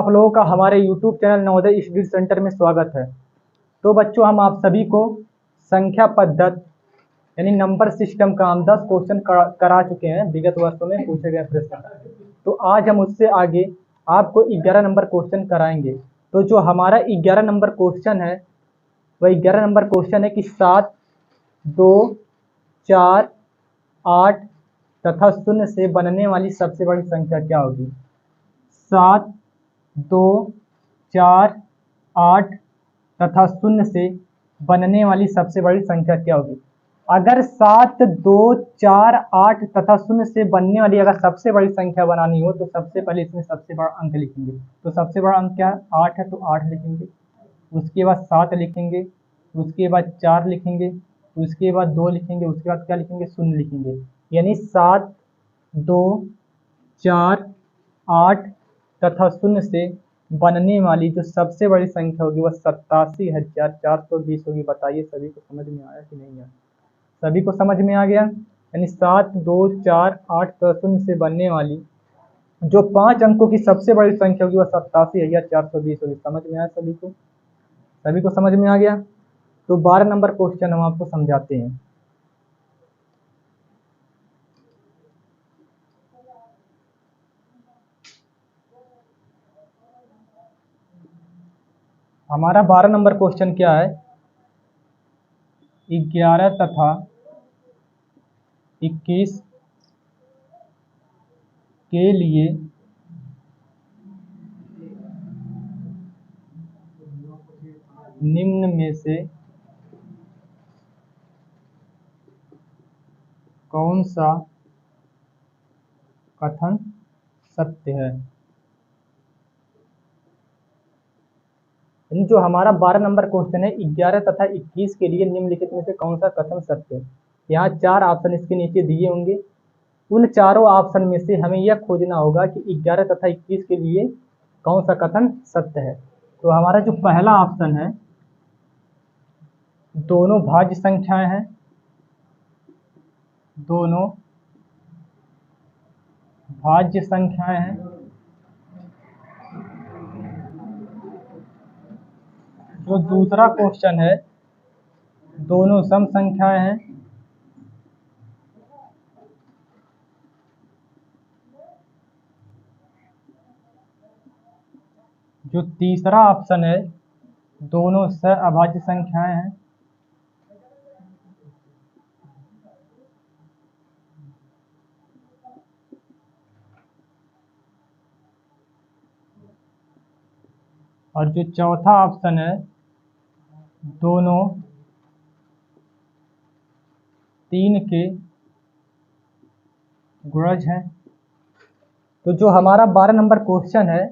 आप लोगों का हमारे YouTube channel Navodaya study centre में स्वागत है। तो बच्चों, हम आप सभी को संख्या पद्धति यानी नंबर सिस्टम का हम 10 क्वेश्चन करा चुके हैं विगत वर्षों में पूछे गए प्रश्न। तो आज हम उससे आगे आपको 11 नंबर क्वेश्चन कराएंगे। तो जो हमारा 11 नंबर क्वेश्चन है वह 11 नंबर क्वेश्चन है कि 7, 2, 4, 8 तथा 0 से बनने वाली सबसे बड़ी संख्या क्या होगी। 7, 2, 4, 8 तथा 0 से बनने वाली सबसे बड़ी संख्या क्या होगी। अगर 7, 2, 4, 8 तथा 0 से बनने वाली अगर सबसे बड़ी संख्या बनानी हो तो सबसे पहले इसमें सबसे बड़ा अंक लिखेंगे। तो सबसे बड़ा अंक क्या है, 8 है, तो 8 लिखेंगे। उसके बाद 7 लिखेंगे, उसके बाद 4 लिखेंगे, उसके बाद 2 लिखेंगे, उसके बाद क्या लिखेंगे, 0 लिखेंगे। यानी 7, 2, 4, 8 तथा 0 से बनने वाली जो सबसे बड़ी संख्या होगी वह 87,420 होगी। बताइए सभी को समझ में आया कि नहीं आया। सभी को समझ में आ गया। यानी 7, 2, 4, 8 तथा 0 से बनने वाली जो 5 अंकों की सबसे बड़ी संख्या होगी वह 87,420 होगी। समझ में आया सभी को, सभी को समझ में आ गया। तो 12 नंबर क्वेश्चन हम आपको समझाते हैं। हमारा 12 नंबर क्वेश्चन क्या है, 11 तथा 21 के लिए निम्न में से कौन सा कथन सत्य है। जो हमारा 12 नंबर क्वेश्चन है, 11 तथा 21 के लिए निम्नलिखित में से कौन सा कथन सत्य है। यहाँ 4 ऑप्शन इसके नीचे दिए होंगे। उन चारों ऑप्शन में से हमें यह खोजना होगा कि 11 तथा 21 के लिए कौन सा कथन सत्य है। तो हमारा जो पहला ऑप्शन है, दोनों भाज्य संख्याएं हैं, दोनों भाज्य संख्याएं हैं। जो दूसरा क्वेश्चन है, दोनों सम संख्याएं हैं। जो तीसरा ऑप्शन है, दोनों सहअभाज्य संख्याएं हैं। और जो चौथा ऑप्शन है, दोनों 3 के गुणज हैं। तो जो हमारा 12 नंबर क्वेश्चन है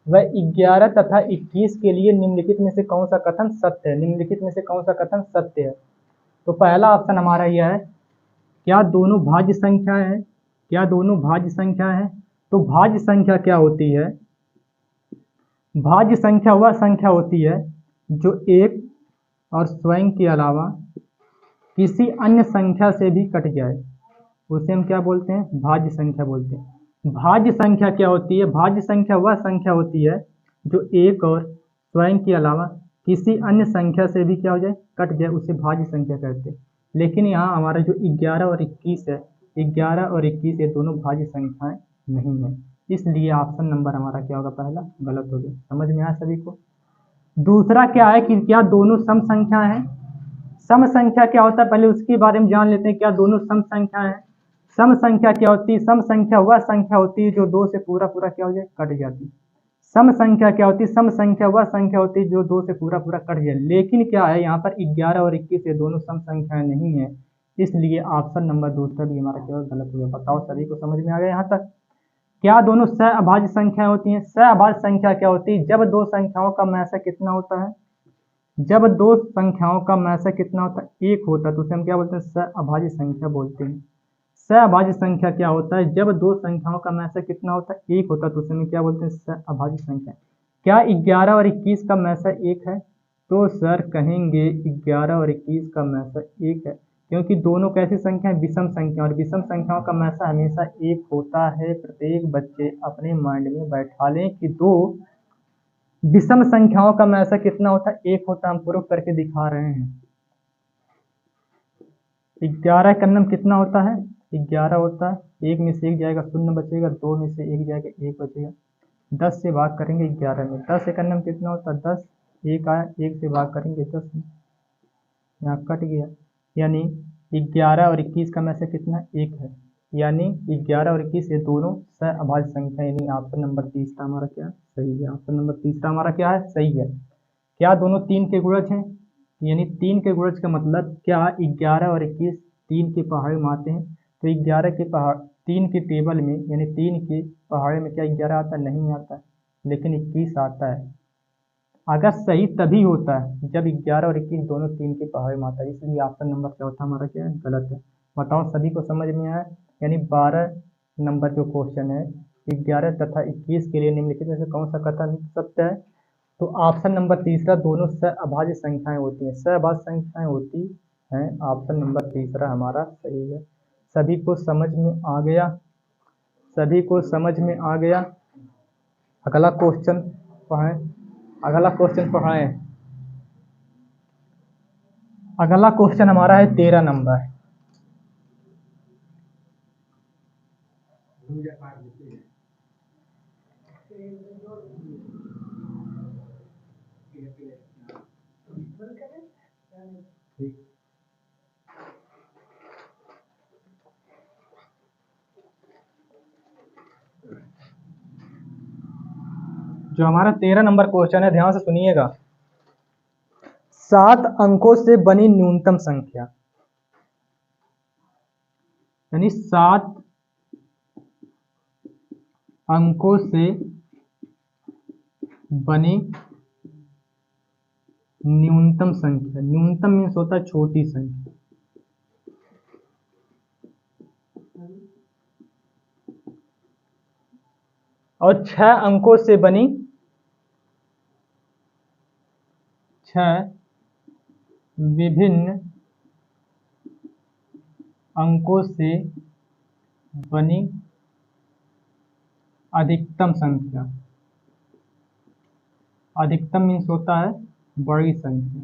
वह 11 तथा 21 के लिए निम्नलिखित में से कौन सा कथन सत्य है। निम्नलिखित में से कौन सा कथन सत्य है। तो पहला ऑप्शन हमारा यह है, क्या दोनों भाज्य संख्याएं हैं। क्या दोनों भाज्य संख्याएं हैं। तो भाज्य संख्या क्या होती है, भाज्य संख्या वह संख्या होती है जो एक और स्वयं के अलावा किसी अन्य संख्या से भी कट जाए, उसे हम क्या बोलते हैं, भाज्य संख्या बोलते हैं। भाज्य संख्या क्या होती है, भाज्य संख्या वह संख्या होती है जो एक और स्वयं के अलावा किसी अन्य संख्या से भी क्या हो जाए, कट जाए, उसे भाज्य संख्या कहते हैं। लेकिन यहाँ हमारा जो 11 और 21 है, 11 और 21 ये दोनों भाज्य संख्याएं नहीं है, इसलिए ऑप्शन नंबर हमारा क्या होगा, पहला गलत हो गया। समझ में आया सभी को। दूसरा क्या है कि क्या दोनों सम संख्या हैं। सम संख्या क्या होता है, पहले उसके बारे में जान लेते हैं। क्या दोनों सम संख्या हैं। सम संख्या क्या होती है, सम संख्या वह संख्या होती है जो 2 से पूरा पूरा क्या हो जाए, कट जाती है। सम संख्या क्या होती है, सम संख्या वह संख्या होती है जो 2 से पूरा पूरा कट जाए। लेकिन क्या है, यहाँ पर 11 और 21 ये दोनों सम संख्याएं नहीं है, इसलिए ऑप्शन नंबर दूसरा भी हमारा क्या गलत हो गया। बताओ सभी को समझ में आ गया यहाँ तक। क्या दोनों सहअभाज्य संख्याएं होती हैं। सहअभाज्य संख्या क्या होती है, जब दो संख्याओं का मैसा कितना होता है, जब दो संख्याओं का मैसा कितना होता है, 1 होता है, तो उसे हम क्या बोलते हैं, सहअभाज्य संख्या बोलते हैं। सहअभाज्य संख्या क्या होता है, जब दो संख्याओं का मैसा कितना होता है, 1 होता है, तो उसे हम क्या बोलते हैं, सहअभाज्य संख्या। क्या 11 और 21 का मैसा 1 है। तो सर कहेंगे 11 और 21 का मैसा 1 है, क्योंकि दोनों कैसी संख्या है, विषम संख्या, और विषम संख्याओं का मैसा हमेशा 1 होता है। प्रत्येक बच्चे अपने माइंड में बैठा लें कि दो विषम संख्याओं का मैसा कितना होता है? 1 होता है। हम प्रूफ करके दिखा रहे हैं। 11 का नम कितना होता है? 11 होता है। 1 में से 1 जाएगा, 0 बचेगा। 2 में से 1 जाएगा, 1 बचेगा। 10 से भाग करेंगे 11 में। 10 का नम कितना होता है? 10। 1 आया, 1 से भाग करेंगे 10 में, यहाँ कट गया। यानी 11 और 21 का में से कितना? 1 है। यानी 11 और 21 ये दोनों सहअभाज्य संख्या, यानी ऑप्शन नंबर तीसरा हमारा क्या है? सही है। ऑप्शन नंबर तीसरा हमारा क्या है? सही है। क्या दोनों 3 के गुणज हैं? यानी 3 के गुणज का मतलब क्या? 11 और 21 3 के पहाड़े में आते हैं। तो 11 के पहाड़ 3 के टेबल में, यानी 3 के पहाड़े में क्या 11 आता है? नहीं आता है, लेकिन 21 आता है। अगर सही तभी होता है जब 11 और 21 दोनों 3 के पहाड़े में आता है। इसलिए ऑप्शन नंबर चौथा हमारा क्या है? गलत है। बताओ सभी को समझ में आया? यानी 12 नंबर जो क्वेश्चन है 11 तथा 21 के लिए निम्नलिखित में से कौन सा कथन सत्य है? तो ऑप्शन नंबर तीसरा, दोनों सहअभाज्य संख्याएं होती हैं, सहअभाज्य संख्याएं होती हैं। ऑप्शन नंबर तीसरा हमारा सही है। सभी को समझ में आ गया? सभी को समझ में आ गया? अगला क्वेश्चन पढ़ें। अगला क्वेश्चन पढ़ें। अगला क्वेश्चन हमारा है 13 नंबर। जो हमारा 13 नंबर क्वेश्चन है, ध्यान से सुनिएगा। 7 अंकों से बनी न्यूनतम संख्या, यानी 7 अंकों से बनी न्यूनतम संख्या। न्यूनतम मीन्स होता है छोटी संख्या। और 6 अंकों से बनी 6 विभिन्न अंकों से बनी अधिकतम संख्या। अधिकतम मीन्स होता है बड़ी संख्या।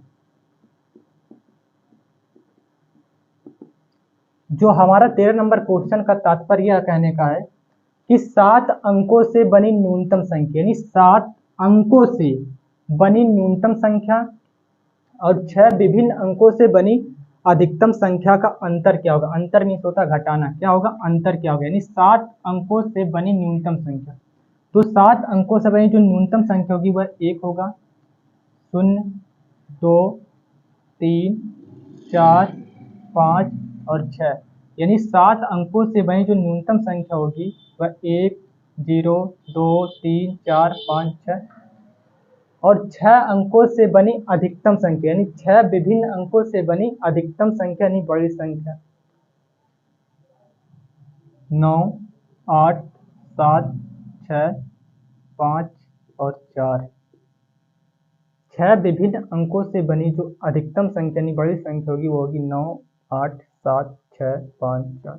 जो हमारा 13 नंबर क्वेश्चन का तात्पर्य यह कहने का है कि 7 अंकों से बनी न्यूनतम संख्या, यानी 7 अंकों से बनी न्यूनतम संख्या और 6 विभिन्न अंकों से बनी अधिकतम संख्या का अंतर क्या होगा? अंतर मीन्स होता है घटाना। क्या होगा? अंतर क्या होगा? यानी 7 अंकों से बनी न्यूनतम संख्या। तो 7 अंकों से बनी जो न्यूनतम संख्या होगी वह 1 होगा, 0, 2, 3, 4, 5 और 6। यानी 7 अंकों से बनी जो न्यूनतम संख्या होगी वह 1, 0, 2, 3, 4, 5, 6 और 6 अंकों से बनी अधिकतम संख्या, यानी 6 विभिन्न अंकों से बनी अधिकतम संख्या, यानी बड़ी संख्या। 9, 8, 7, 6, 5 और 4। 6 विभिन्न अंकों से बनी जो अधिकतम संख्या, यानी बड़ी संख्या होगी वो होगी 9, 8, 7, 6, 5, 4।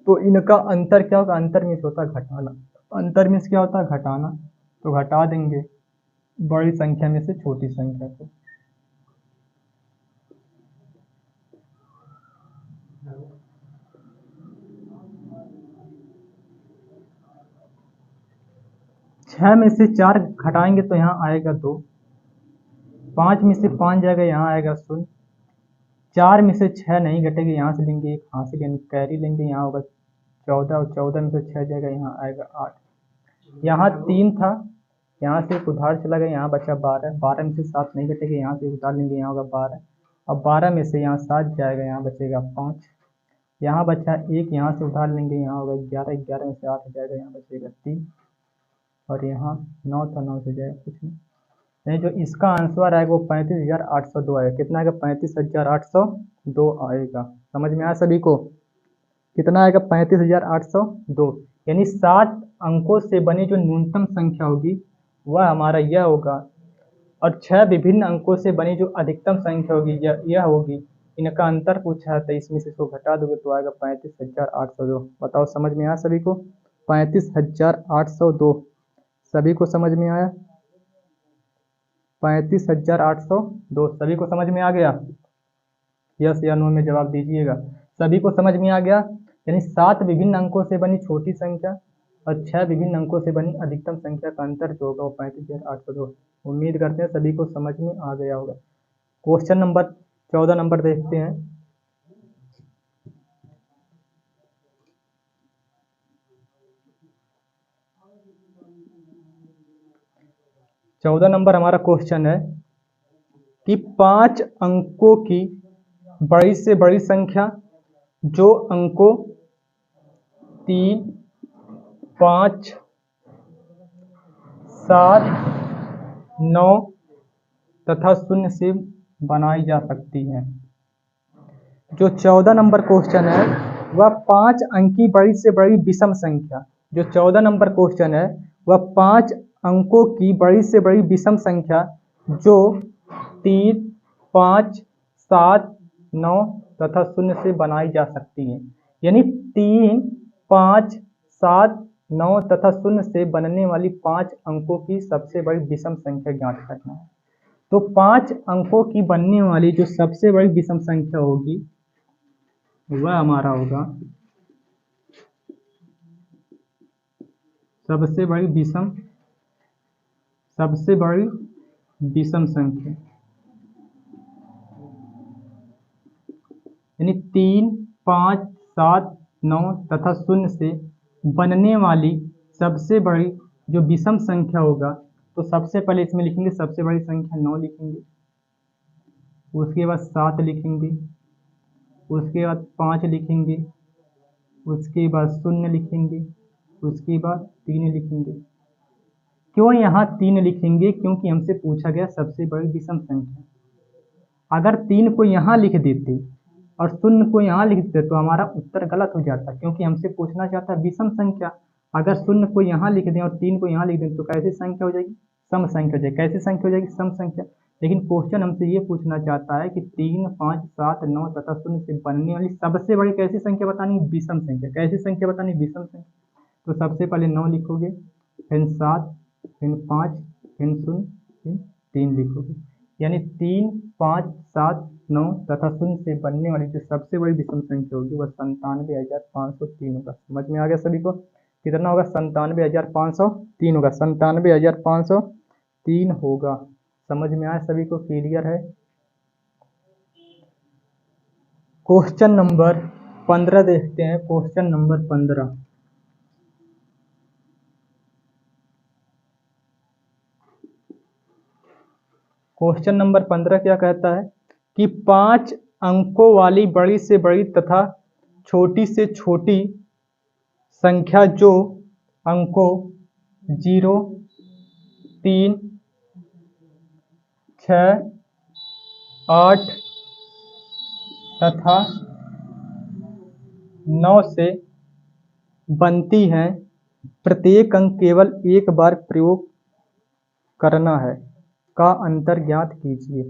तो इनका अंतर क्या होगा? अंतर मीन्स होता है घटाना। अंतर मीन्स क्या होता है? घटाना। तो घटा देंगे बड़ी संख्या में से छोटी संख्या को। छह में से 4 घटाएंगे तो यहाँ आएगा 2। 5 में से 5 जाएगा, यहाँ आएगा 0। 4 में से 6 नहीं घटेगी, यहाँ से लेंगे 1 हासिल, यानी कैरी लेंगे, यहाँ होगा 14 और 14 में से 6 जाएगा, यहाँ आएगा 8। यहाँ 3 था, यहाँ से एक उधार चला गया, यहाँ बचा 12। 12 में से 7 नहीं घटेगी, यहाँ से उधार लेंगे, यहाँ होगा 12। अब 12 में से यहाँ 7 जाएगा, यहाँ बचेगा 5। यहाँ बचा 1, यहाँ से उधार लेंगे, यहाँ होगा 11। 11 में से 8 जाएगा, यहाँ बचेगा 3। और यहाँ 9 था, 9 से जाएगा कुछ नहीं। नहीं, जो इसका आंसर आएगा वो 35,802 आएगा। कितना आएगा? 35,802 आएगा। समझ में आया सभी को? कितना आएगा? 35,802। यानी 7 अंकों से बनी जो न्यूनतम संख्या होगी वह हमारा यह होगा, और 6 विभिन्न अंकों से बनी जो अधिकतम संख्या होगी यह होगी। इनका अंतर पूछा है तो इसमें से इसको घटा दोगे तो आएगा 35,802। बताओ समझ में आया सभी को? 35,802 सभी को समझ में आया? 35,802। सभी को समझ में आ गया? यस या नो में जवाब दीजिएगा। सभी को समझ में आ गया? यानी 7 विभिन्न अंकों से बनी छोटी संख्या और 6 विभिन्न अंकों से बनी अधिकतम संख्या का अंतर जो होगा वो 35,802। उम्मीद करते हैं सभी को समझ में आ गया होगा। क्वेश्चन नंबर 14 नंबर देखते हैं। चौदह नंबर हमारा क्वेश्चन है कि 5 अंकों की बड़ी से बड़ी संख्या जो अंकों 3, 5, 7, 9 तथा 0 से बनाई जा सकती है। जो 14 नंबर क्वेश्चन है वह 5 अंकी बड़ी से बड़ी विषम संख्या, जो 14 नंबर क्वेश्चन है वह 5 अंकों की बड़ी से बड़ी विषम संख्या जो 3, 5, 7, 9 तथा 0 से बनाई जा सकती है। यानी 3, 5, 7, 9 तथा 0 से बनने वाली 5 अंकों की सबसे बड़ी विषम संख्या ज्ञात करना है। तो 5 अंकों की बनने वाली जो सबसे बड़ी विषम संख्या होगी वह हमारा होगा सबसे बड़ी विषम संख्या, यानी 3, 5, 7, 9 तथा 0 से बनने वाली सबसे बड़ी जो विषम संख्या होगा, तो सबसे पहले इसमें लिखेंगे सबसे बड़ी संख्या 9 लिखेंगे, उसके बाद 7 लिखेंगे, उसके बाद 5 लिखेंगे, उसके बाद 0 लिखेंगे, उसके बाद 3 लिखेंगे। क्यों यहाँ 3 लिखेंगे? क्योंकि हमसे पूछा गया सबसे बड़ी विषम संख्या। अगर 3 को यहाँ लिख देते और 0 को यहाँ लिख देते तो हमारा उत्तर गलत हो जाता, क्योंकि हमसे पूछना चाहता है विषम संख्या। अगर 0 को यहाँ लिख दें और 3 को यहाँ लिख दें तो कैसी संख्या हो जाएगी? सम संख्या हो जाएगी। कैसी संख्या हो जाएगी? सम संख्या। लेकिन क्वेश्चन हमसे ये पूछना चाहता है कि 3, 5, 7, 9 तथा 0 से बनने वाली सबसे बड़ी कैसी संख्या बतानी? विषम संख्या। कैसी संख्या बतानी? विषम संख्या। तो सबसे पहले 9 लिखोगे, फिर 7, फिर 5, फिर 0, फिर 3 लिखोगे। यानी 3, 5, 7, 9 तथा 0 से बनने वाली जो सबसे बड़ी विषम संख्या होगी वह 97,503 होगा। समझ में आ गया सभी को? कितना होगा? 97,503 होगा। 97,503 होगा। समझ में आया सभी को? क्लियर है? क्वेश्चन नंबर 15 देखते हैं। Question number 15। क्वेश्चन नंबर 15 क्या कहता है कि 5 अंकों वाली बड़ी से बड़ी तथा छोटी से छोटी संख्या जो अंकों 0, 3, 6, 8 तथा 9 से बनती हैं, प्रत्येक अंक केवल एक बार प्रयोग करना है का अंतर ज्ञात कीजिए।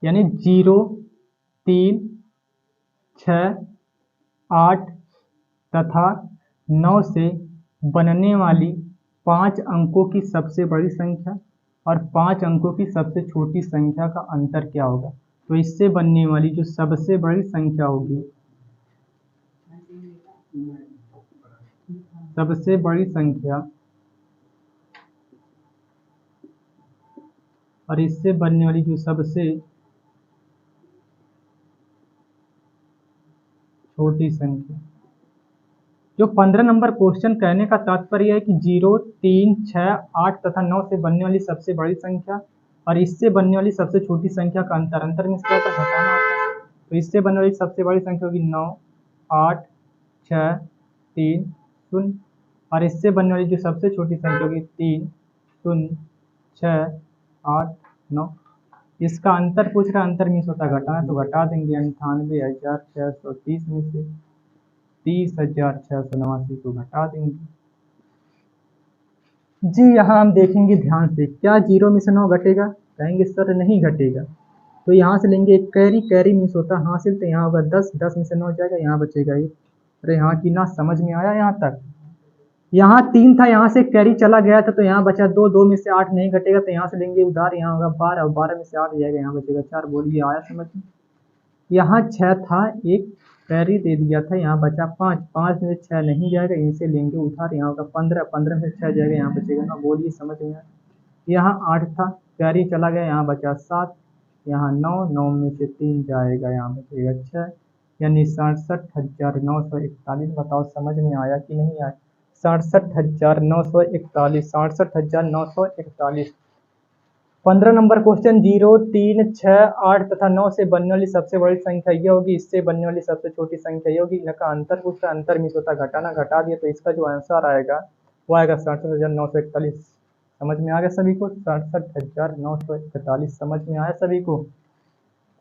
यानी 0, 3, 6, 8 तथा 9 से बनने वाली 5 अंकों की सबसे बड़ी संख्या और 5 अंकों की सबसे छोटी संख्या का अंतर क्या होगा? तो इससे बनने वाली जो सबसे बड़ी संख्या होगी, सबसे बड़ी संख्या और इससे बनने वाली जो सबसे छोटी संख्या। जो 15 नंबर क्वेश्चन कहने का तात्पर्य है कि 0, 3, 6, 8 तथा 9 से बनने वाली सबसे बड़ी संख्या और इससे बनने वाली सबसे छोटी संख्या का अंतर में क्या होता है? घटाना होता है। तो इससे बनने वाली सबसे बड़ी संख्या होगी 9, 8, 6, 3, 0 और इससे बनने वाली जो सबसे छोटी संख्या होगी 3, 0, 6, 8, 9। इसका अंतर पूछ रहा है, अंतर मीन्स होता है घटाना, तो घटा देंगे 98,630 में से 30,689 को घटा देंगे। जी यहाँ हम देखेंगे ध्यान से, क्या 0 में से 9 घटेगा? कहेंगे सर नहीं घटेगा। तो यहाँ से लेंगे एक कैरी, कैरी मीन्स होता है हासिल, तो यहाँ होगा 10, 10 में से 9 जाएगा, यहाँ बचेगा 1। अरे यहाँ की ना समझ में आया यहाँ तक? यहाँ 3 था, यहाँ से कैरी चला गया था तो यहाँ बचा 2, 2 में से 8 नहीं घटेगा तो यहाँ से लेंगे उधार, यहाँ होगा 12 और 12 में से 8 जाएगा, यहाँ बचेगा 4। बोलिए आया समझ में। यहाँ 6 था, एक कैरी दे दिया था, यहाँ बचा 5, 5 में से 6 नहीं जाएगा, इनसे लेंगे उधार, यहाँ होगा 15, 15 में से 6 जाएगा, यहाँ बचेगा 9। बोलिए समझ में आया। यहाँ 8 था, कैरी चला गया, यहाँ बचा 7, यहाँ 9, 9 में से 3 जाएगा, यहाँ बचेगा 6, यानी 67,941। बताओ समझ में आया कि नहीं आया। 67,941, 67,941। 15 नंबर क्वेश्चन। 0, 3, 6, 8 तथा 9 से बनने वाली सबसे बड़ी संख्या ये होगी, इससे बनने वाली सबसे छोटी संख्या ये होगी। इनका अंतर पूछता, अंतर मीन्स होता घटाना, घटा दिया तो इसका जो आंसर आएगा वो आएगा 67,941। समझ में आ गया सभी को। 67,941 समझ में आया सभी को।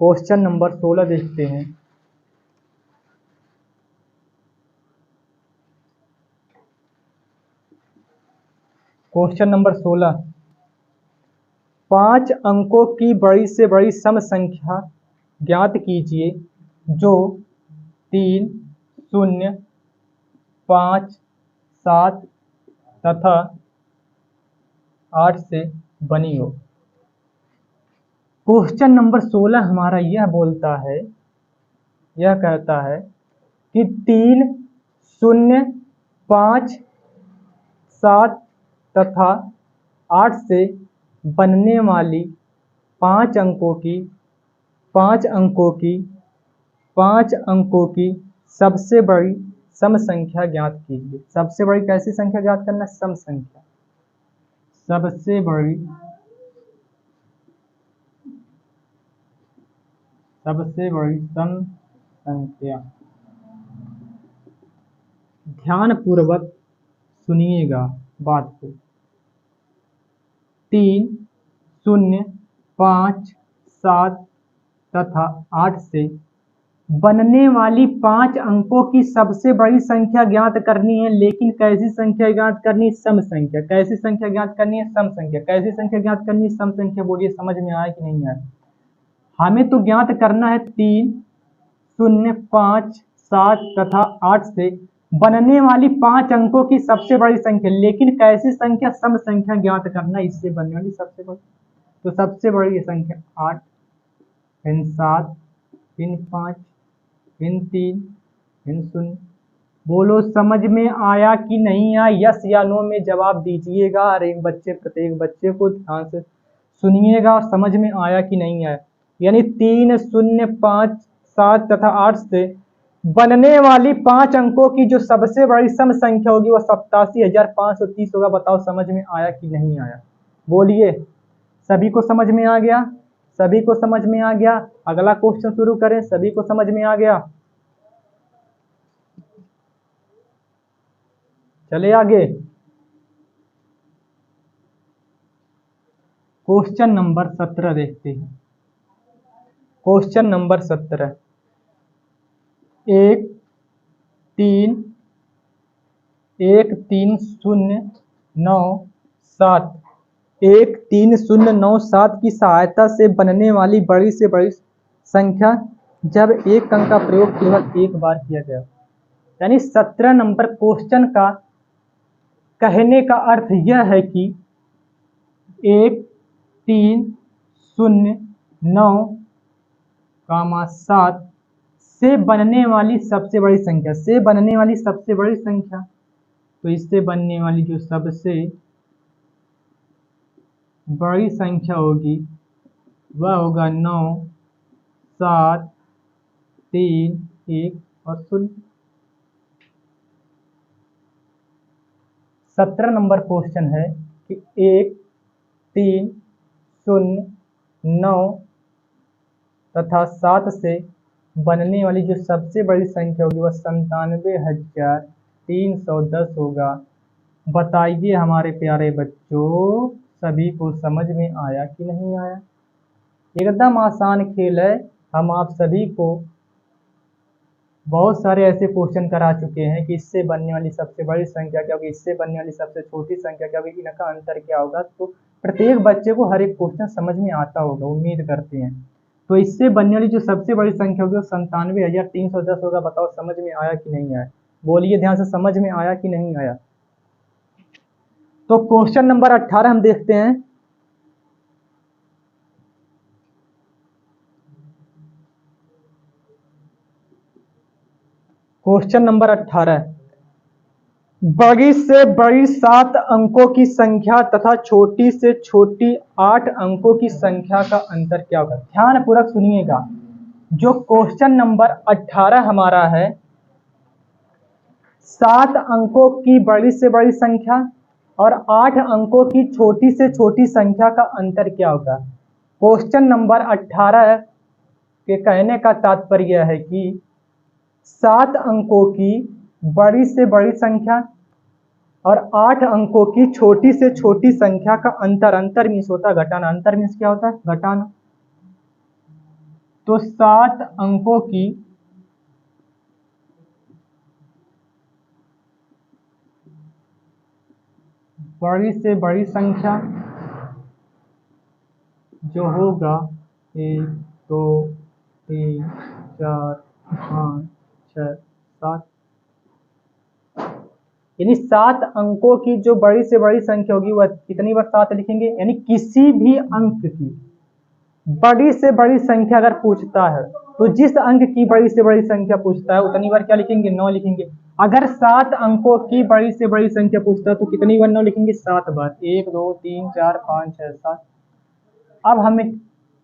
क्वेश्चन नंबर 16 देखते हैं। क्वेश्चन नंबर 16, 5 अंकों की बड़ी से बड़ी सम संख्या ज्ञात कीजिए जो 3, 0, 5, 7 तथा 8 से बनी हो। क्वेश्चन नंबर 16 हमारा यह बोलता है, यह कहता है कि 3, 0, 5, 7 तथा 8 से बनने वाली 5 अंकों की सबसे बड़ी सम संख्या ज्ञात कीजिए। सबसे बड़ी कैसी संख्या ज्ञात करना? सम संख्या। सबसे बड़ी सम संख्या। ध्यान पूर्वक सुनिएगा बात को। 3, 0, 5, 7 तथा 8 से बनने वाली 5 अंकों की सबसे बड़ी संख्या ज्ञात करनी है, लेकिन कैसी संख्या ज्ञात करनी है? सम संख्या। कैसी संख्या ज्ञात करनी है? सम संख्या। कैसी संख्या ज्ञात करनी है? सम संख्या। बोलिए समझ में आया कि नहीं आया। हमें तो ज्ञात करना है 3, 0, 5, 7 तथा 8 से बनने वाली 5 अंकों की सबसे बड़ी संख्या, लेकिन कैसी संख्या? सम संख्या ज्ञात करना, इससे बनने वाली सबसे बड़ी। तो सबसे बड़ी संख्या 8, फिर 7, फिर 5, फिर 3, फिर 0। बोलो समझ में आया कि नहीं आया? यस या नो में जवाब दीजिएगा। और प्रत्येक बच्चे को ध्यान से सुनिएगा और समझ में आया कि नहीं आया। यानी 3, 0, 5, 7 तथा 8 से बनने वाली 5 अंकों की जो सबसे बड़ी सम संख्या होगी वह 87,530 होगा। बताओ समझ में आया कि नहीं आया? बोलिए। सभी को समझ में आ गया? सभी को समझ में आ गया? अगला क्वेश्चन शुरू करें। सभी को समझ में आ गया? चले आगे। क्वेश्चन नंबर 17 देखते हैं। क्वेश्चन नंबर 17, 1, 3, 1, 3, 0, 9, 7, 1, 3, 0, 9, 7 की सहायता से बनने वाली बड़ी से बड़ी संख्या जब एक अंक का प्रयोग केवल एक बार किया गया। यानी 17 नंबर क्वेश्चन का कहने का अर्थ यह है कि 1, 3, 0, 9, 7 से बनने वाली सबसे बड़ी संख्या, तो इससे बनने वाली जो सबसे बड़ी संख्या होगी वह होगा 9, 7, 3, 1 और 0। 17 नंबर क्वेश्चन है कि 1, 3, 0, 9 तथा 7 से बनने वाली जो सबसे बड़ी संख्या होगी वह 97,310 होगा। बताइए हमारे प्यारे बच्चों, सभी को समझ में आया कि नहीं आया? एकदम आसान खेल है। हम आप सभी को बहुत सारे ऐसे क्वेश्चन करा चुके हैं कि इससे बनने वाली सबसे बड़ी संख्या क्या होगी, इससे बनने वाली सबसे छोटी संख्या क्या होगी, इनका अंतर क्या होगा। तो प्रत्येक बच्चे को हर एक क्वेश्चन समझ में आता होगा, उम्मीद करते हैं। तो इससे बनने वाली जो सबसे बड़ी संख्या होगी वो 97,310 होगा। बताओ समझ में आया कि नहीं आया? बोलिए ध्यान से, समझ में आया कि नहीं आया? तो क्वेश्चन नंबर 18 हम देखते हैं। क्वेश्चन नंबर 18, बड़ी से बड़ी 7 अंकों की संख्या तथा छोटी से छोटी 8 अंकों की संख्या का अंतर क्या होगा। ध्यानपूर्वक सुनिएगा, जो क्वेश्चन नंबर 18 हमारा है, 7 अंकों की बड़ी से बड़ी संख्या और 8 अंकों की छोटी से छोटी संख्या का अंतर क्या होगा। क्वेश्चन नंबर 18 के कहने का तात्पर्य है कि 7 अंकों की बड़ी से बड़ी संख्या और 8 अंकों की छोटी से छोटी संख्या का अंतर, अंतर मीन्स होता है घटाना, अंतर मीन्स क्या होता है घटाना। तो 7 अंकों की बड़ी से बड़ी संख्या जो होगा 1 2 3 4 5 6 7, यानी 7 अंकों की जो बड़ी से बड़ी संख्या होगी वह कितनी बार 7 लिखेंगे, यानी किसी भी अंक की बड़ी से बड़ी संख्या अगर पूछता है तो जिस अंक की बड़ी से बड़ी संख्या पूछता है उतनी बार क्या लिखेंगे 9 लिखेंगे। अगर 7 अंकों की बड़ी से बड़ी संख्या पूछता है तो कितनी बार 9 लिखेंगे 7 बार, 1 2 3 4 5 6 7। अब हमें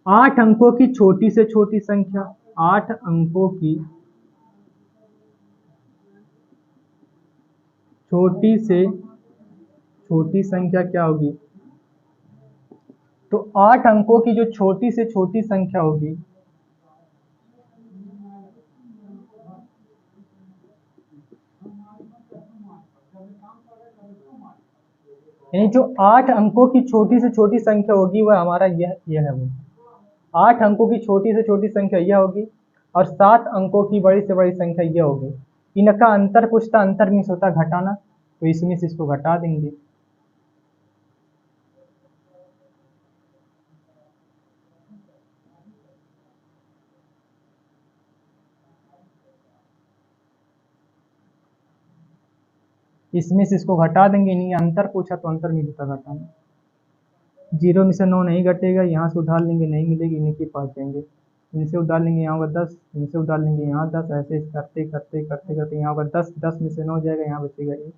8 अंकों की छोटी से छोटी संख्या, 8 अंकों की छोटी से छोटी संख्या क्या होगी। तो 8 अंकों की जो छोटी से छोटी संख्या होगी यानी जो 8 अंकों की छोटी से छोटी संख्या होगी वह हमारा यह है वो 8 अंकों की छोटी से छोटी संख्या यह होगी और 7 अंकों की बड़ी से बड़ी संख्या यह होगी। इनका अंतर पूछता, अंतर मीन्स होता घटाना, तो इसमें से इसको घटा देंगे। इसमें से इसको घटा देंगे, नहीं अंतर पूछा तो अंतर मीन्स होता घटाना। 0 में से 9 नहीं घटेगा, यहाँ से उधार लेंगे नहीं मिलेगी, इन्हीं के पास जाएंगे, इनसे उधार लेंगे यहाँ होगा 10, इनसे उधार लेंगे यहाँ 10, ऐसे करते करते करते करते यहाँ होगा 10, 10 में से 9 जाएगा, यहाँ बचेगा 1,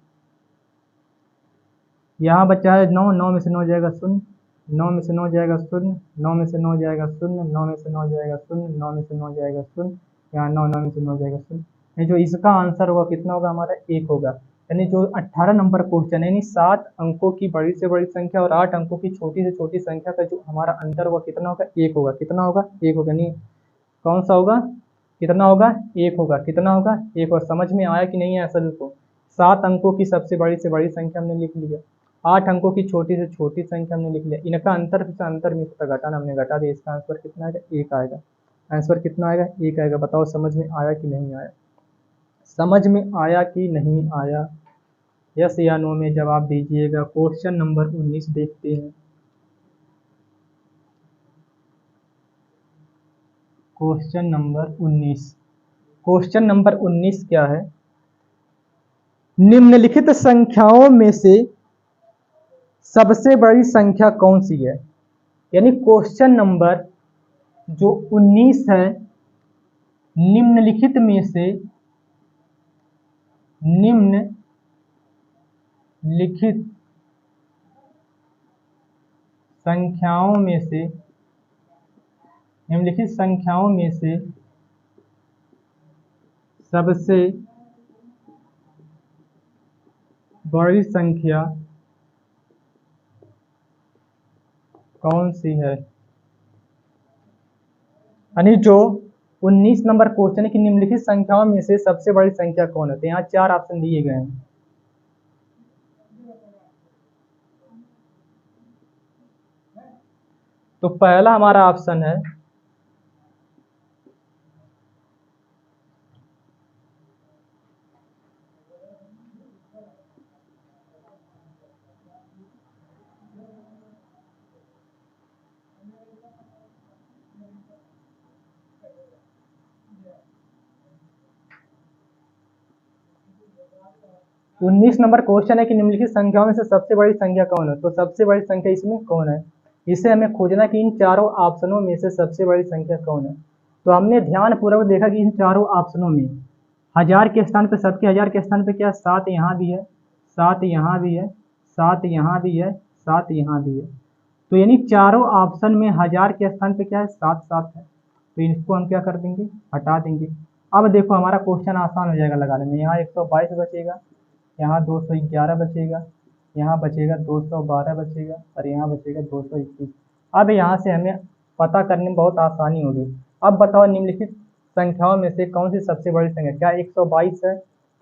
यहाँ बचा है 9, 9 में से 9 जाएगा 0, 9 में से 9 जाएगा 0, 9 में से 9 जाएगा 0, 9 में से 9 जाएगा 0, 9 में से 9 जाएगा 0, यहाँ 9, 9 में से 9 जाएगा 0। यानी जो इसका आंसर होगा कितना होगा हमारा 1 होगा। यानी जो 18 नंबर क्वेश्चन है, यानी 7 अंकों की बड़ी से बड़ी संख्या और 8 अंकों की छोटी से छोटी संख्या का जो हमारा अंतर होगा कितना होगा 1 होगा। कितना होगा 1 होगा, नहीं कौन सा होगा कितना होगा 1 होगा, कितना होगा 1 होगा। समझ में आया कि नहीं है। असल को 7 अंकों की सबसे बड़ी से बड़ी संख्या हमने लिख लिया, 8 अंकों की छोटी से छोटी संख्या हमने लिख लिया, इनका अंतर से अंतर में इसका घटाना हमने घटा दिया, इसका आंसर कितना आएगा 1 आएगा। आंसर कितना आएगा 1 आएगा। बताओ समझ में आया कि नहीं आया, समझ में आया कि नहीं आया, यस या नो में जवाब दीजिएगा। क्वेश्चन नंबर 19 देखते हैं। क्वेश्चन नंबर 19, क्वेश्चन नंबर 19 क्या है, निम्नलिखित संख्याओं में से सबसे बड़ी संख्या कौन सी है। यानी क्वेश्चन नंबर जो 19 है, निम्नलिखित में से निम्नलिखित संख्याओं में से निम्नलिखित संख्याओं में से सबसे बड़ी संख्या कौन सी है। यानी जो 19 नंबर क्वेश्चन है कि निम्नलिखित संख्याओं में से सबसे बड़ी संख्या कौन है। तो यहाँ 4 ऑप्शन दिए गए हैं। तो पहला हमारा ऑप्शन है 19 नंबर क्वेश्चन है कि निम्नलिखित संख्याओं में से सबसे बड़ी संख्या कौन है। तो सबसे बड़ी संख्या इसमें कौन है, इसे हमें खोजना कि इन चारों ऑप्शनों में से सबसे बड़ी संख्या कौन है। तो हमने ध्यानपूर्वक देखा कि इन चारों ऑप्शनों में हजार के स्थान पे, सबके हजार के स्थान पे क्या 7 यहाँ भी है, 7 यहाँ भी है, 7 यहाँ भी है, 7 यहाँ भी है। तो यानी चारों ऑप्शन में हजार के स्थान पे क्या है, 7 7 है। तो इसको हम क्या कर देंगे, हटा देंगे। अब देखो हमारा क्वेश्चन आसान हो जाएगा लगाने में। यहाँ 122 बचेगा, यहाँ 211 बचेगा, यहाँ बचेगा 212 बचेगा और यहाँ बचेगा 221। अब यहाँ से हमें पता करने में बहुत आसानी होगी। अब बताओ निम्नलिखित संख्याओं में से कौन सी सबसे बड़ी संख्या, क्या 122 है,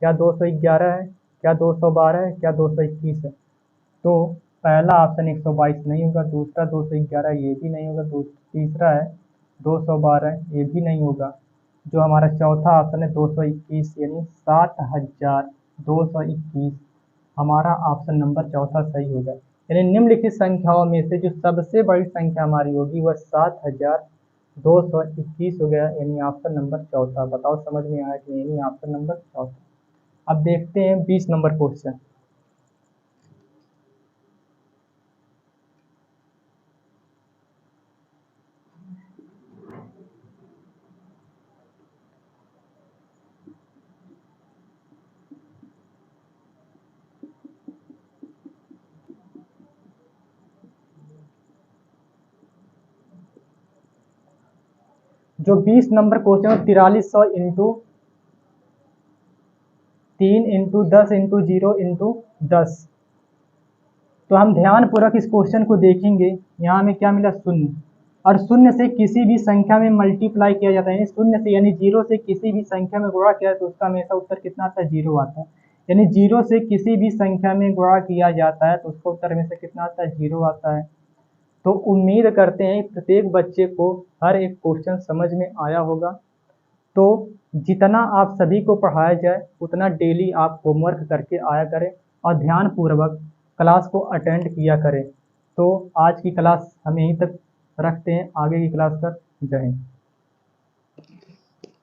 क्या 211 है, क्या 212 है, क्या 221 है। तो पहला ऑप्शन 122 नहीं होगा, दूसरा 211 ये भी नहीं होगा, तीसरा है 212 ये भी नहीं होगा। जो हमारा चौथा ऑप्शन है 221 यानी 7221, हमारा ऑप्शन नंबर चौथा सही होगा। यानी निम्नलिखित संख्याओं में से जो सबसे बड़ी संख्या हमारी होगी वह 7221 हो गया, यानी ऑप्शन नंबर चौथा। बताओ समझ में आया कि नहीं, ऑप्शन नंबर चौथा। अब देखते हैं 20 नंबर क्वेश्चन। जो 20 नंबर क्वेश्चन है 4300 इंटू 3 इंटू 10 इंटू 0 इंटू 10। तो हम ध्यानपूर्वक इस क्वेश्चन को देखेंगे। यहाँ हमें क्या मिला, शून्य। और शून्य से किसी भी संख्या में मल्टीप्लाई किया जाता है, यानी शून्य से यानी जीरो से किसी भी संख्या में गुणा किया तो उसका हमेशा उत्तर कितना आता है, जीरो आता है। यानी जीरो से किसी भी संख्या में गुणा किया जाता है तो उसका उत्तर हमेशा कितना आता है, जीरो आता है। तो उम्मीद करते हैं प्रत्येक बच्चे को हर एक क्वेश्चन समझ में आया होगा। तो जितना आप सभी को पढ़ाया जाए उतना डेली आप होमवर्क करके आया करें और ध्यानपूर्वक क्लास को अटेंड किया करें। तो आज की क्लास हम यहीं तक रखते हैं, आगे की क्लास पर जय हिंद।